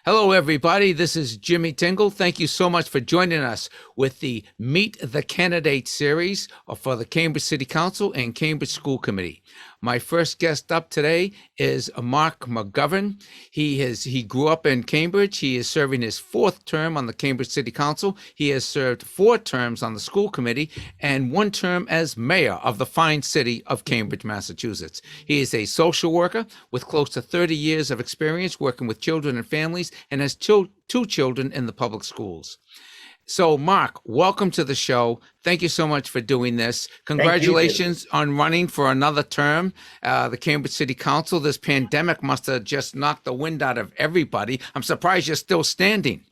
Hello, everybody. This is Jimmy Tingle. Thank you so much for joining us with the Meet the Candidate series for the Cambridge City Council and Cambridge School Committee. My first guest up today is Marc McGovern. He grew up in Cambridge. He is serving his fourth term on the Cambridge City Council. He has served 4 terms on the school committee and 1 term as mayor of the fine city of Cambridge, Massachusetts. He is a social worker with close to 30 years of experience working with children and families and has 2 children in the public schools. So, Marc, welcome to the show. Thank you so much for doing this. Congratulations on running for another term, the Cambridge City Council. This pandemic must have just knocked the wind out of everybody. I'm surprised you're still standing.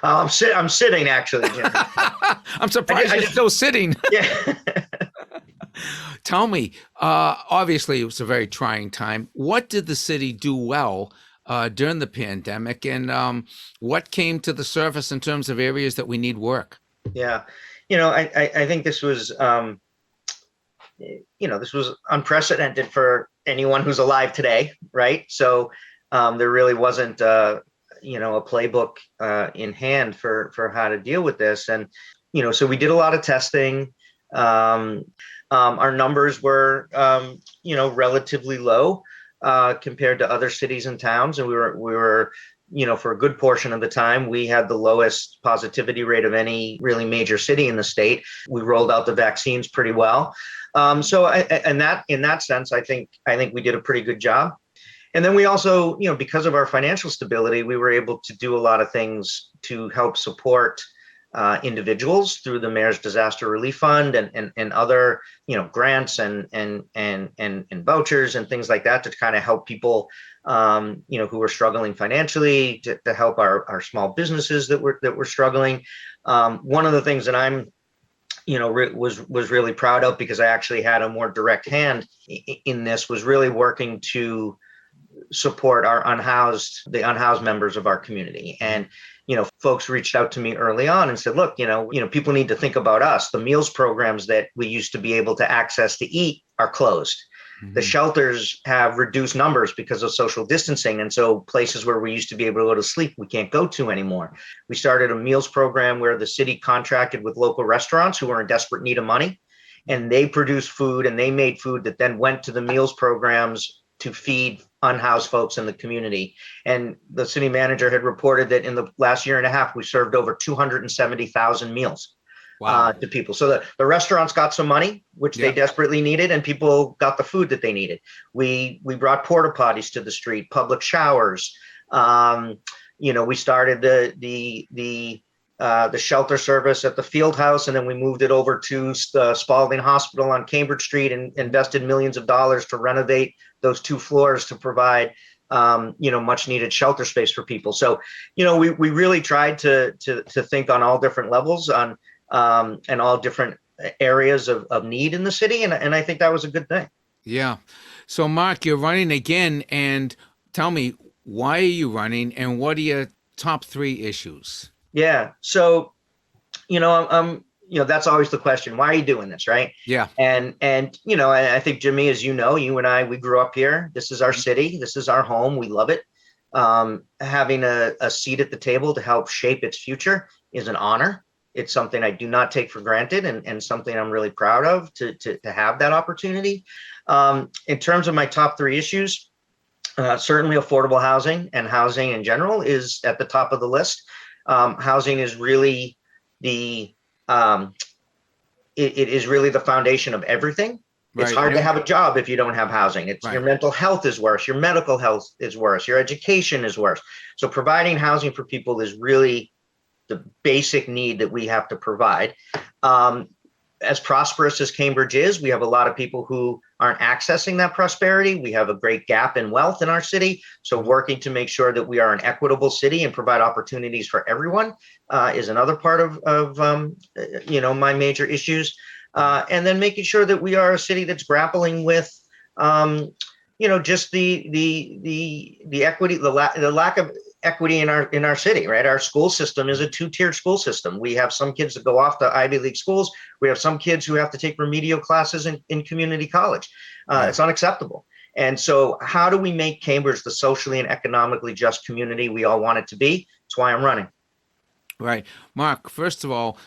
I'm sitting, actually, Jimmy. I'm surprised you're still sitting. Yeah. Tell me, obviously it was a very trying time. What did the city do well during the pandemic, and what came to the surface in terms of areas that we need work? Yeah. I think this was, this was unprecedented for anyone who's alive today, right? So there really wasn't, a playbook in hand for how to deal with this. And, so we did a lot of testing. Our numbers were, relatively low compared to other cities and towns. And we were, for a good portion of the time, we had the lowest positivity rate of any really major city in the state. We rolled out the vaccines pretty well. So in that sense, I think we did a pretty good job. And then we also, because of our financial stability, we were able to do a lot of things to help support individuals through the Mayor's Disaster Relief Fund and other, grants and vouchers and things like that to kind of help people, who were struggling financially, to help our small businesses that were struggling. One of the things that I'm, was really proud of, because I actually had a more direct hand in this, was really working to support the unhoused members of our community. And folks reached out to me early on and said, look, people need to think about us. The meals programs that we used to be able to access to eat are closed. Mm-hmm. The shelters have reduced numbers because of social distancing. And so places where we used to be able to go to sleep, we can't go to anymore. We started a meals program where the city contracted with local restaurants who were in desperate need of money. And they produced food, and they made food that then went to the meals programs to feed unhoused folks in the community. And the city manager had reported that in the last year and a half, we served over 270,000 meals. Wow. To people. So the restaurants got some money, which they desperately needed, and people got the food that they needed. We brought porta potties to the street, public showers. We started the shelter service at the field house, and then we moved it over to the Spalding Hospital on Cambridge Street and invested millions of dollars to renovate those 2 floors to provide, much needed shelter space for people. So, we really tried to think on all different levels and all different areas of need in the city. And I think that was a good thing. Yeah. So, Marc, you're running again, and tell me, why are you running, and what are your top 3 issues? Yeah. So, that's always the question. Why are you doing this? Right. Yeah. And, I think, Jimmy, as you know, you and I, we grew up here. This is our city. This is our home. We love it. Having a seat at the table to help shape its future is an honor. It's something I do not take for granted, and something I'm really proud of to have that opportunity. In terms of my top 3 issues, certainly affordable housing and housing in general is at the top of the list. Housing is really it is really the foundation of everything. It's hard to have a job if you don't have housing. Your mental health is worse. Your medical health is worse. Your education is worse. So providing housing for people is really the basic need that we have to provide. As prosperous as Cambridge is, we have a lot of people who aren't accessing that prosperity. We have a great gap in wealth in our city. So working to make sure that we are an equitable city and provide opportunities for everyone is another part of my major issues. And then making sure that we are a city that's grappling with, just the equity, the lack of equity in our city, right? Our school system is a 2-tiered school system. We have some kids that go off to Ivy League schools. We have some kids who have to take remedial classes in community college. It's unacceptable. And so how do we make Cambridge the socially and economically just community we all want it to be? That's why I'm running. Right. Mark, first of all,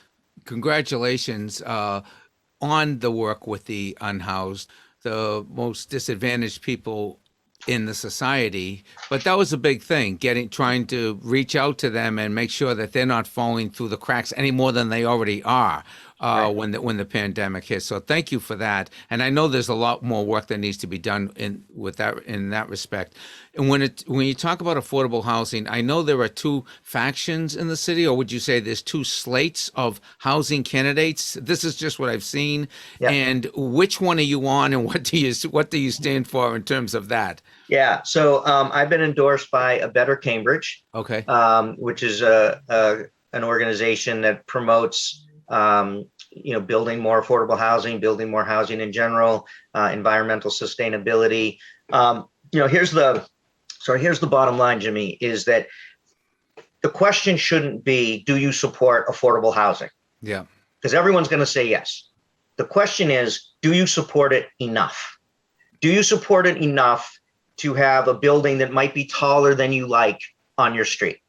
congratulations on the work with the unhoused, the most disadvantaged people in the society. But that was a big thing, trying to reach out to them and make sure that they're not falling through the cracks any more than they already are Right. when the pandemic hit. So thank you for that. And I know there's a lot more work that needs to be done in that respect. And when you talk about affordable housing, I know there are two factions in the city, or would you say there's two slates of housing candidates? This is just what I've seen. Yeah. And which one are you on, and what do you stand for in terms of that? Yeah. So I've been endorsed by A Better Cambridge, Okay. which is an organization that promotes building more affordable housing, building more housing in general, environmental sustainability. Here's the bottom line, Jimmy, is that the question shouldn't be, do you support affordable housing? Yeah. Because everyone's going to say yes. The question is, do you support it enough? Do you support it enough to have a building that might be taller than you like on your street?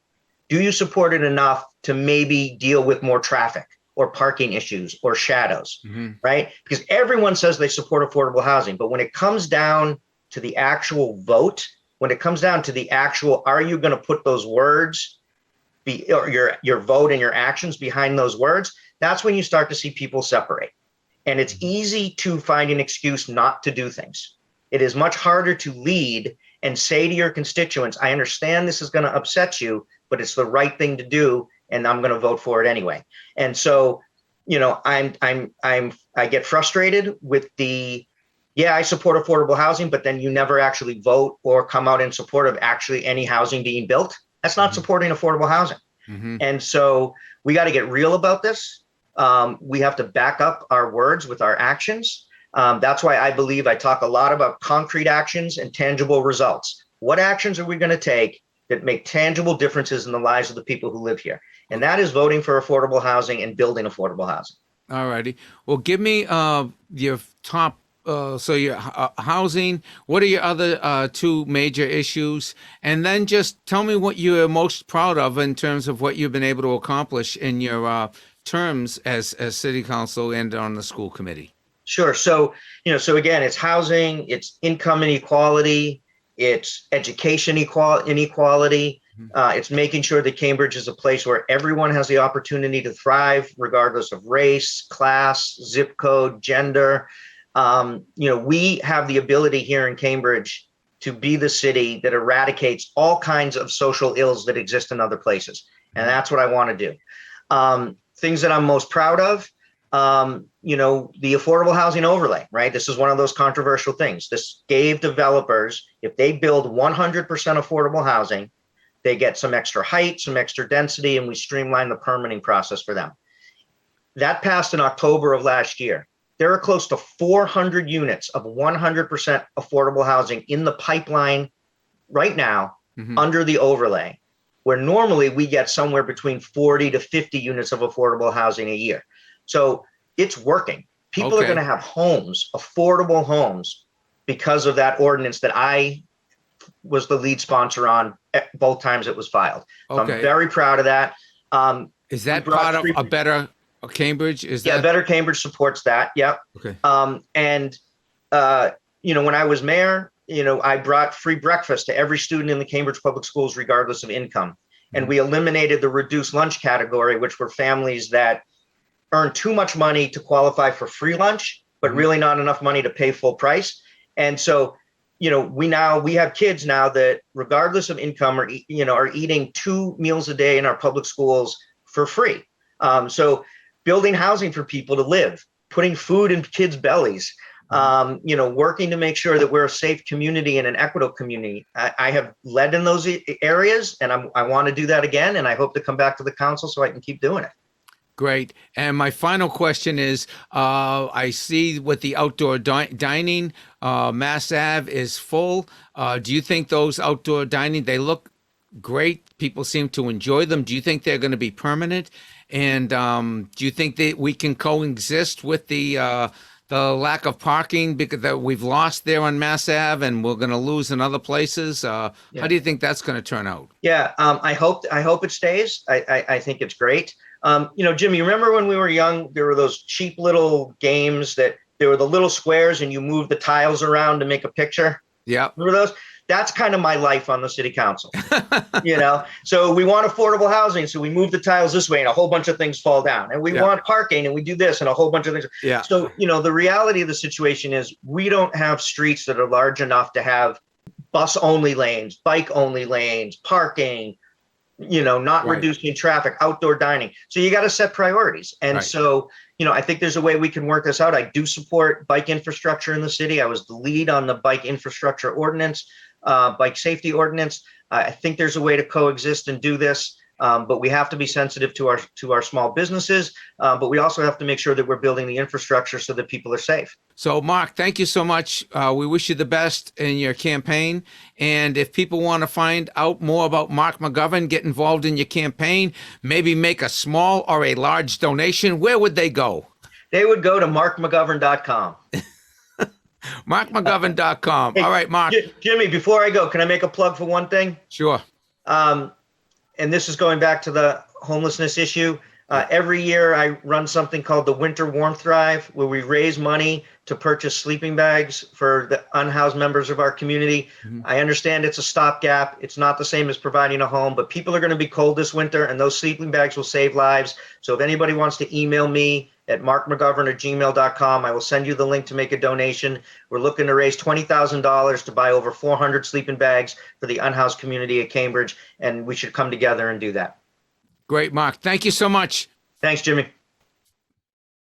Do you support it enough to maybe deal with more traffic or parking issues or shadows, right? Because everyone says they support affordable housing, but when it comes down to the actual vote, when it comes down to the actual, are you going to put those words, or your vote and your actions behind those words? That's when you start to see people separate. And it's easy to find an excuse not to do things. It is much harder to lead and say to your constituents, I understand this is going to upset you, but it's the right thing to do, and I'm going to vote for it anyway. And so, I get frustrated with I support affordable housing, but then you never actually vote or come out in support of actually any housing being built. That's not supporting affordable housing. And so we got to get real about this. We have to back up our words with our actions. That's why I believe I talk a lot about concrete actions and tangible results. What actions are we going to take that make tangible differences in the lives of the people who live here? And that is voting for affordable housing and building affordable housing. All righty. Well, give me your top, your housing. What are your other two major issues? And then just tell me what you're most proud of in terms of what you've been able to accomplish in your terms as city council and on the school committee. Sure. So again, it's housing, it's income inequality, it's education inequality. It's making sure that Cambridge is a place where everyone has the opportunity to thrive, regardless of race, class, zip code, gender. We have the ability here in Cambridge to be the city that eradicates all kinds of social ills that exist in other places. And that's what I want to do. Things that I'm most proud of, the affordable housing overlay, right? This is one of those controversial things. This gave developers, if they build 100% affordable housing, they get some extra height, some extra density, and we streamline the permitting process for them. That passed in October of last year. There are close to 400 units of 100% affordable housing in the pipeline right now under the overlay, where normally we get somewhere between 40 to 50 units of affordable housing a year. So it's working. People are going to have homes, affordable homes, because of that ordinance that I was the lead sponsor on both times it was filed. So I'm very proud of that. Is that part of A Better Cambridge? A Better Cambridge supports that. Yep. Okay. When I was mayor, I brought free breakfast to every student in the Cambridge Public Schools, regardless of income. And we eliminated the reduced lunch category, which were families that earn too much money to qualify for free lunch, but really not enough money to pay full price. And so, we have kids now that, regardless of income, are eating 2 meals a day in our public schools for free. So building housing for people to live, putting food in kids' bellies, working to make sure that we're a safe community and an equitable community. I have led in those areas, and I want to do that again. And I hope to come back to the council so I can keep doing it. Great. And my final question is, I see with the outdoor dining, Mass Ave is full. Do you think those outdoor dining, they look great? People seem to enjoy them. Do you think they're going to be permanent? And do you think that we can coexist with the the lack of parking because that we've lost there on Mass Ave and we're going to lose in other places. How do you think that's going to turn out? Yeah, I hope it stays. I think it's great. Jim, you remember when we were young, there were those cheap little games that there were the little squares and you move the tiles around to make a picture. Yeah. Remember those? That's kind of my life on the city council. So we want affordable housing. So we move the tiles this way and a whole bunch of things fall down, and we want parking and we do this and a whole bunch of things. Yeah. So, the reality of the situation is we don't have streets that are large enough to have bus only lanes, bike only lanes, parking, not reducing traffic, outdoor dining. So you got to set priorities. And so, I think there's a way we can work this out. I do support bike infrastructure in the city. I was the lead on the bike infrastructure ordinance, bike safety ordinance. I think there's a way to coexist and do this, but we have to be sensitive to our small businesses. But we also have to make sure that we're building the infrastructure so that people are safe. So, Marc, thank you so much. We wish you the best in your campaign. And if people want to find out more about Marc McGovern, get involved in your campaign, maybe make a small or a large donation, where would they go? They would go to markmcgovern.com. MarcMcGovern.com. Hey, all right, Marc. Jimmy, before I go, can I make a plug for one thing? Sure. And this is going back to the homelessness issue. Every year I run something called the Winter Warmth Drive, where we raise money to purchase sleeping bags for the unhoused members of our community. Mm-hmm. I understand it's a stopgap. It's not the same as providing a home, but people are going to be cold this winter, and those sleeping bags will save lives. So if anybody wants to email me at markmcgovern@gmail.com, I will send you the link to make a donation. We're looking to raise $20,000 to buy over 400 sleeping bags for the unhoused community at Cambridge, and we should come together and do that. Great, Marc. Thank you so much. Thanks, Jimmy.